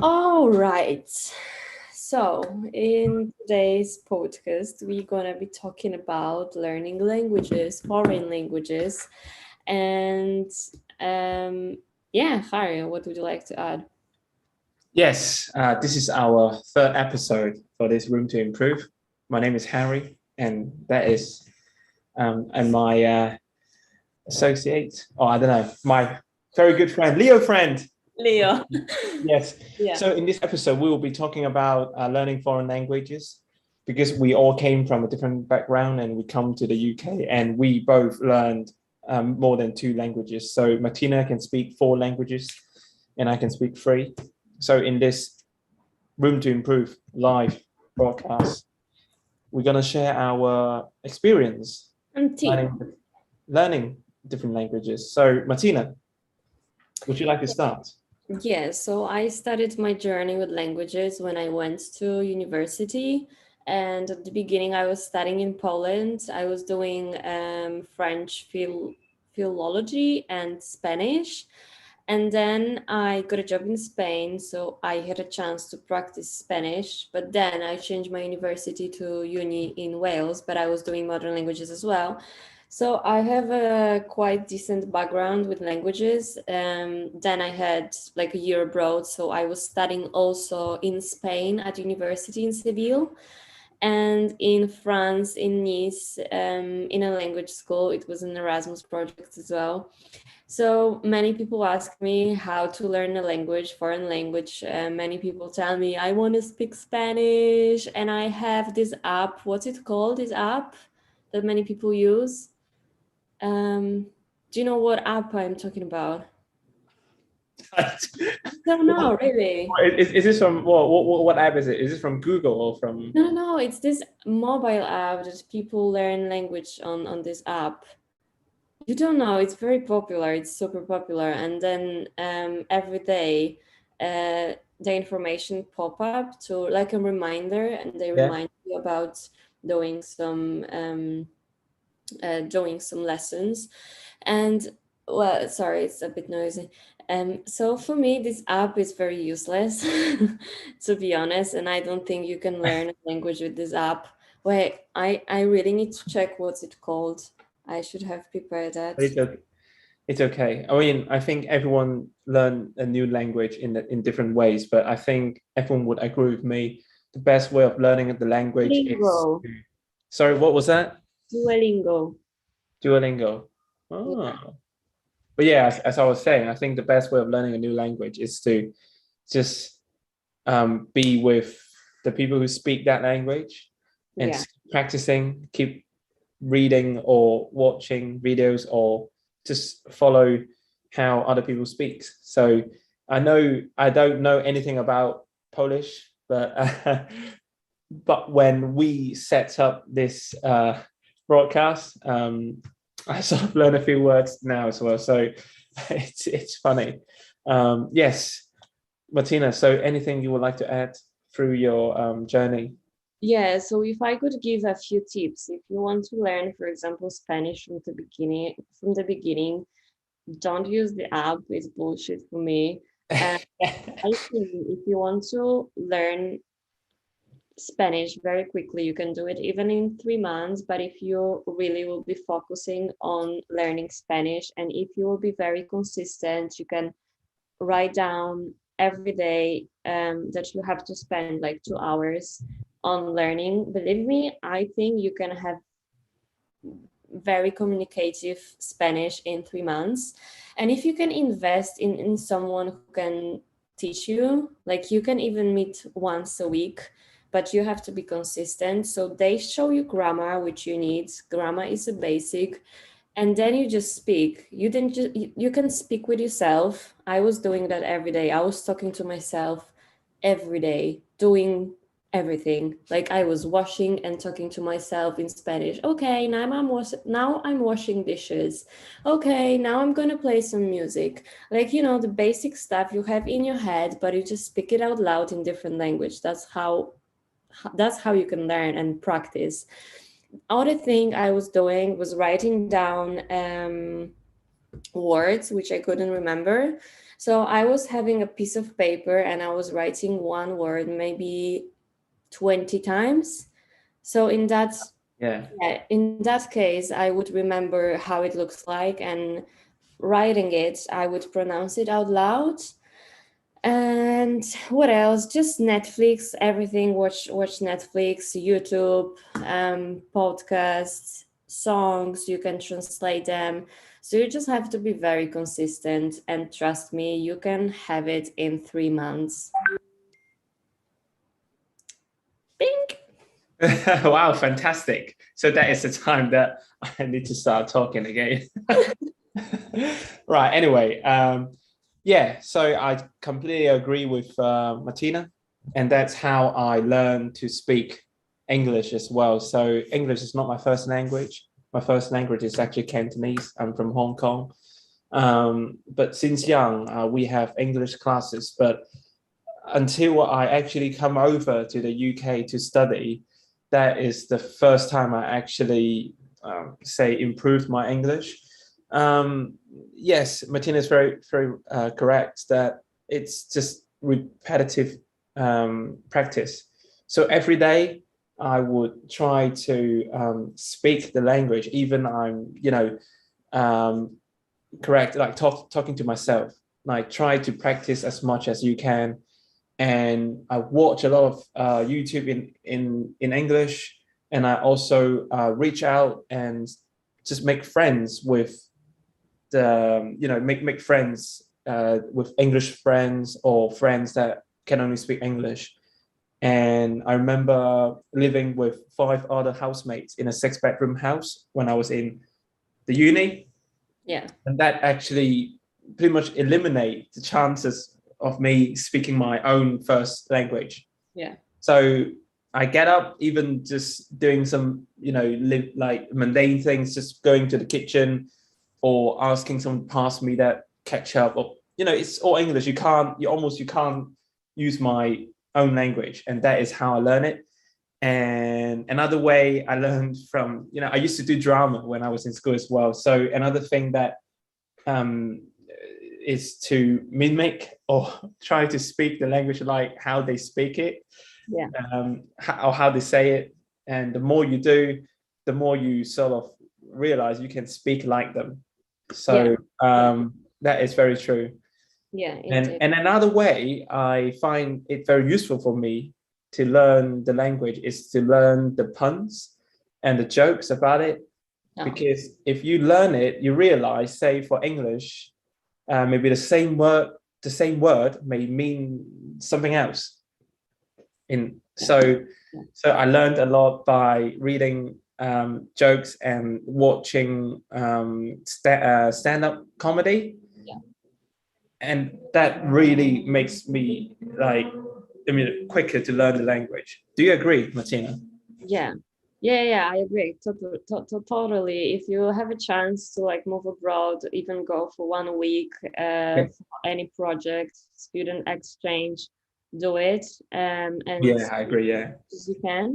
All right. So, in today's podcast, we're gonna be talking about learning languages, foreign languages, and um, yeah, Harry, what would you like to add? Yes, this is our third episode for this Room to Improve. My name is Harry, and that is and my associate, or I don't know, my very good friend, Leo friend. Leo. Yes. Yeah. So in this episode, we will be talking about learning foreign languages because we all came from a different background and we come to the UK and we both learned more than two languages. So Martina can speak four languages and I can speak three. So in this Room to Improve live broadcast, we're going to share our experience And tea. learning different languages. So Martina, would you like to start? Yeah, so I started my journey with languages when I went to university. And at the beginning, I was studying in Poland. I was doing French philology and Spanish. And then I got a job in Spain, so I had a chance to practice Spanish. But then I changed my university to uni in Wales, but I was doing modern languages as well. So I have a quite decent background with languages. Then I had like a year abroad, so I was studying also in Spain at university in Seville, and in France in Nice, in a language school. It was an Erasmus project as well. So many people ask me how to learn a language, foreign language. Many people tell me I want to speak Spanish, and I have this app. What's it called? This app that many people use. Um, do you know what app I'm talking about? I don't know, really. Is this from what app is it? Is this from Google or from? No, no, no. It's this mobile app that people learn language on this app. You don't know. It's very popular. It's super popular. And then every day, the information pop up to like a reminder, and they Yeah. remind you about doing some doing some lessons. And well, sorry, it's a bit noisy. So for me, this app is very useless, to be honest, and I don't think you can learn a language with this app. Wait, I really need to check what's it called. I should have prepared that. It's okay. It's okay. I mean, I think everyone learn a new language in different ways, but I think everyone would agree with me. The best way of learning the language Duolingo. is. Sorry, what was that? Duolingo. Duolingo. Yeah. Oh. But yeah, as I was saying, I think the best way of learning a new language is to just be with the people who speak that language and Yeah. practicing, keep reading or watching videos or just follow how other people speak. So I don't know anything about Polish, but but when we set up this broadcast, I sort of learn a few words now as well. So it's funny. Yes, Martina. So anything you would like to add through your journey? Yeah, so if I could give a few tips, if you want to learn, for example, Spanish from the beginning, don't use the app. It's bullshit for me. And I think if you want to learn Spanish very quickly, you can do it even in 3 months. But if you really will be focusing on learning Spanish, and if you will be very consistent, you can write down every day that you have to spend like 2 hours on learning. Believe me, I think you can have very communicative Spanish in 3 months. And if you can invest in someone who can teach you, like you can even meet once a week, but you have to be consistent. So they show you grammar, which you need. Grammar is a basic, and then you just speak. You didn't just you can speak with yourself. I was doing that every day. I was talking to myself every day, doing everything. Like I was washing and talking to myself in Spanish. Okay, now I'm washing dishes. Okay, now I'm gonna play some music. Like the basic stuff you have in your head, but you just speak it out loud in different language. That's how you can learn and practice. Other thing I was doing was writing down words which I couldn't remember. So I was having a piece of paper and I was writing one word maybe 20 times. So Yeah. in that case, I would remember how it looks like, and writing it, I would pronounce it out loud. And what else? Just Netflix, everything. Watch Netflix, YouTube, podcasts, songs. You can translate them. So you just have to be very consistent, and trust me, you can have it in 3 months. Bing. Wow, fantastic. So that is the time that I need to start talking again. Right. Anyway, yeah, so I completely agree with Martina, and that's how I learned to speak English as well. So English is not my first language. My first language is actually Cantonese. I'm from Hong Kong. But since young, we have English classes. But until I actually come over to the UK to study, that is the first time I actually say improved my English. Yes, Martina is very correct that it's just repetitive practice. So every day I would try to speak the language, even I'm um, correct, like talking to myself. Like try to practice as much as you can, and I watch a lot of YouTube in English, and I also reach out and just make friends with the make friends with English friends or friends that can only speak English. And I remember living with 5 other housemates in a 6-bedroom house when I was in the uni, Yeah. and that actually pretty much eliminate the chances of me speaking my own first language. Yeah. So I get up, even just doing some, live like mundane things, just going to the kitchen or asking someone to pass me that ketchup, or it's all English. You can't use my own language, and that is how I learn it. And another way I learned from, I used to do drama when I was in school as well. So another thing that um, is to mimic or try to speak the language like how they speak it, Yeah. or how they say it. And the more you do, the more you sort of realize you can speak like them. Yeah. So that is very true. Yeah, And indeed. and another way I find it very useful for me to learn the language is to learn the puns and the jokes about it. Oh, Because if you learn it, you realize, say for English, maybe the same word may mean something else. In yeah. so Yeah. so I learned a lot by reading jokes and watching stand-up comedy, Yeah. and that really makes me quicker to learn the language. Do you agree, Martina? Yeah. Yeah, I agree. Totally. If you have a chance to like move abroad, even go for 1 week, Yeah, for any project, student exchange, do it. And yeah, I agree. Yeah, as you can.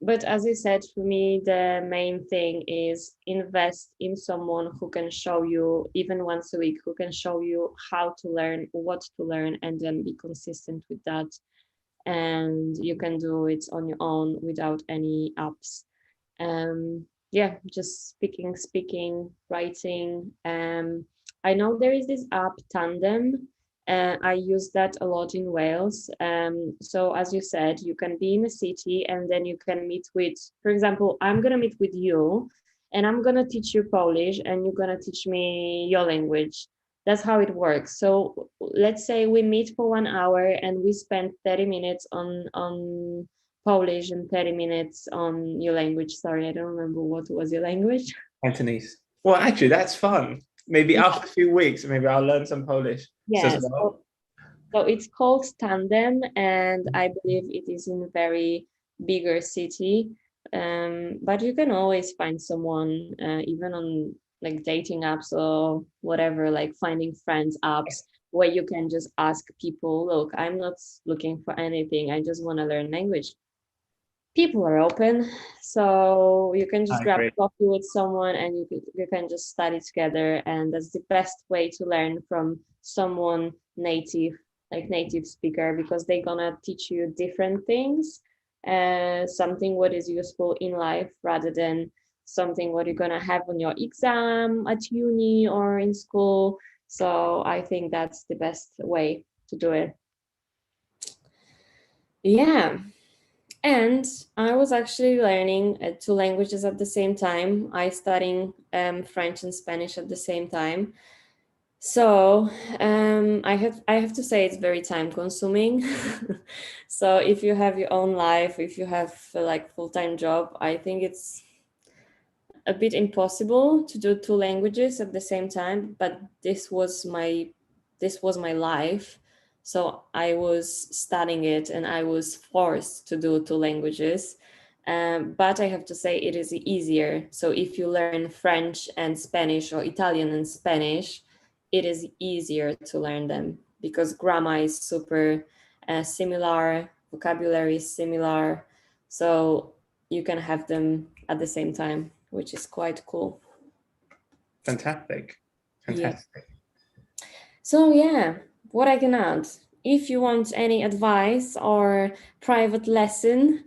But as you said, for me, the main thing is invest in someone who can show you, even once a week, who can show you how to learn, what to learn, and then be consistent with that. And you can do it on your own without any apps. Yeah, just speaking, writing. I know there is this app Tandem. I use that a lot in Wales. So as you said, you can be in a city and then you can meet with, for example, I'm gonna meet with you and I'm gonna teach you Polish and you're gonna teach me your language. That's how it works. So let's say we meet for 1 hour and we spend 30 minutes on Polish and 30 minutes on your language. Sorry, I don't remember what was your language. Cantonese. Well, actually, that's fun. Maybe after a few weeks, maybe I'll learn some Polish as Yes. well. So it's called Tandem, and I believe it is in a very bigger city. But you can always find someone, even on like dating apps or whatever, like finding friends apps, where you can just ask people, look, I'm not looking for anything. I just want to learn language. people are open, so you can just I grab agree. coffee with someone and you can just study together, and that's the best way to learn from someone native, like native speaker, because they're gonna teach you different things, something what is useful in life rather than something what you're gonna have on your exam at uni or in school. So I think that's the best way to do it. Yeah. And I was actually learning two languages at the same time. I studying French and Spanish at the same time. So I have to say it's very time consuming. So if you have your own life, if you have like full-time job, I think it's a bit impossible to do two languages at the same time, but this was my life. So I was studying it and I was forced to do two languages. But I have to say it is easier. So if you learn French and Spanish or Italian and Spanish, it is easier to learn them because grammar is super similar, vocabulary is similar. So you can have them at the same time, which is quite cool. Fantastic. Yeah. Fantastic. So yeah, what I can add. If you want any advice or private lesson,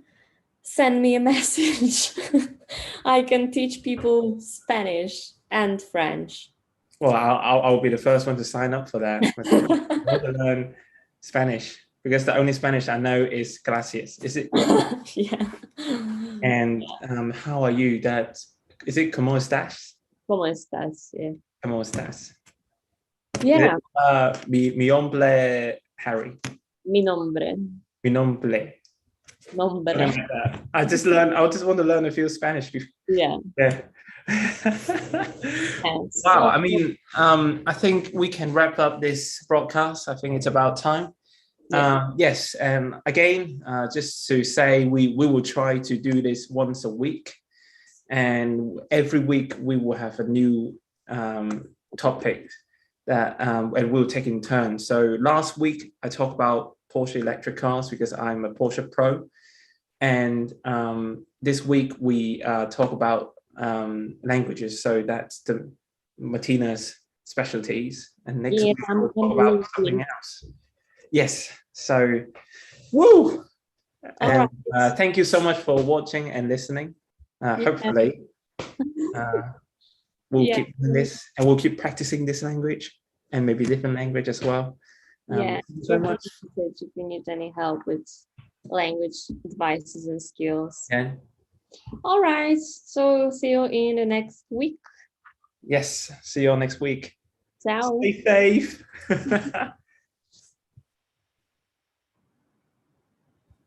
send me a message. I can teach people Spanish and French. Well, I'll be the first one to sign up for that. I want to learn Spanish because the only Spanish I know is gracias. Is it? Yeah. And how are you? That is it? ¿Cómo estás? ¿Cómo estás? Yeah. ¿Cómo estás? Yeah. Mi hombre Harry. Mi nombre. Mi nombre. Nombre. Like that. I just want to learn a few Spanish. Yeah. Yeah. And Wow. so, I mean, I think we can wrap up this broadcast. I think it's about time. yeah. Yes, and again, just to say, we will try to do this once a week, and every week we will have a new topic that and we'll take in turn. So last week I talked about Porsche electric cars because I'm a Porsche pro, and this week we talk about languages. So that's the Martyna's specialties, and next Yeah, week we'll talk I'm about something looking. else. Yes. So, woo! All right. And thank you so much for watching and listening. Yeah. Hopefully, uh, we'll Yeah. keep doing this and we'll keep practicing this language and maybe different language as well. Yeah. Thank you so much. If you need any help with language advices and skills. Yeah. All right. So see you in the next week. Yes. See you all next week. Ciao. Stay safe.